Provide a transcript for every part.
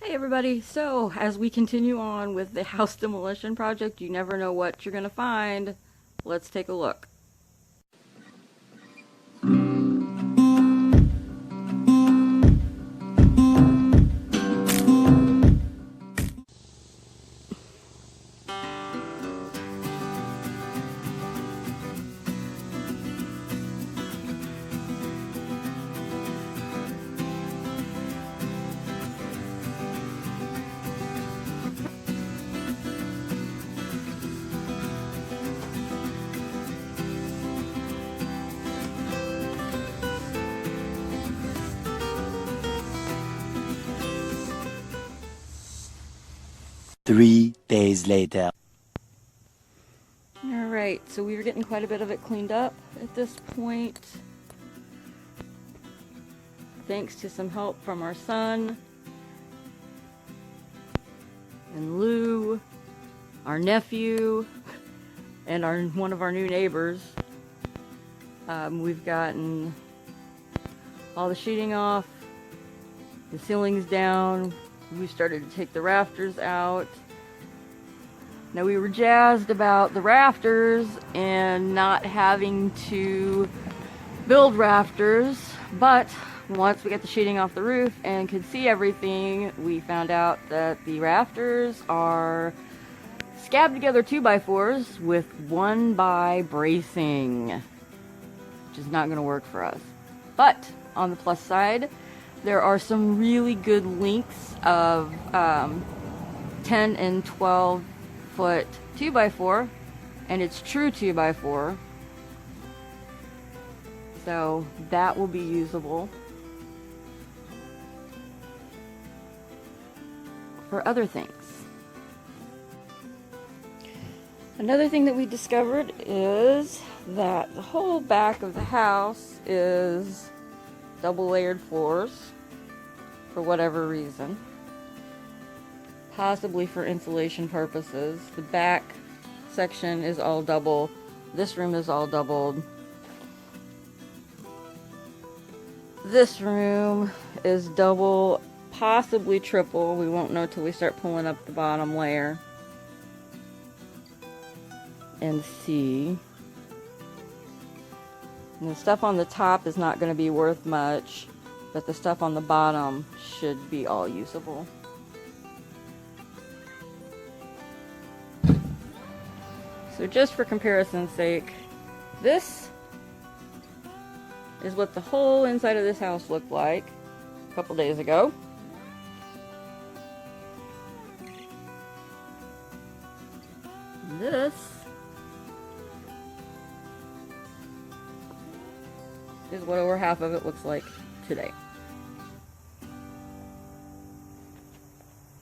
Hey everybody, so as we continue on with the house demolition project, you never know what you're gonna find. Let's take a look. Three days later. Alright, so we were getting quite a bit of it cleaned up at this point. Thanks to some help from our son and Lou, our nephew, and one of our new neighbors. We've gotten all the sheeting off, the ceilings down. We started to take the rafters out. Now we were jazzed about the rafters and not having to build rafters, but once we got the sheeting off the roof and could see everything, we found out that the rafters are scabbed together 2x4s with 1x bracing, which is not going to work for us. But on the plus side, there are some really good lengths of 10 and 12 foot 2x4, and it's true 2x4, so that will be usable for other things. Another thing that we discovered is that the whole back of the house is double layered floors for whatever reason, possibly for insulation purposes. The back section is all double, this room is all doubled, this room is double, possibly triple. We won't know till we start pulling up the bottom layer and see. And the stuff on the top is not going to be worth much, but the stuff on the bottom should be all usable. So just for comparison's sake, this is what the whole inside of this house looked like a couple days ago. This is what over half of it looks like today.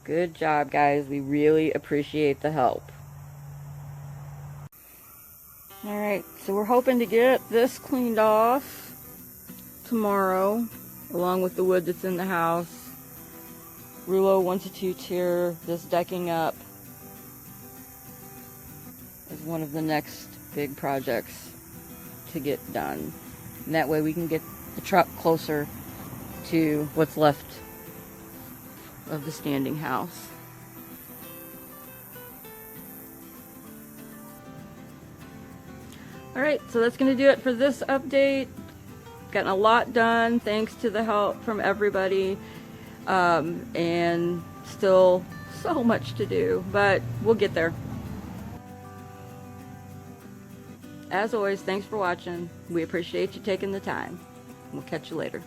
Good job, guys. We really appreciate the help. Alright, so we're hoping to get this cleaned off tomorrow, along with the wood that's in the house. Rouleau 1 to 2 tier this decking up is one of the next big projects to get done. And that way we can get the truck closer to what's left of the standing house. Alright, so that's going to do it for this update. Gotten a lot done thanks to the help from everybody, and still so much to do, but we'll get there. As always, thanks for watching. We appreciate you taking the time. We'll catch you later.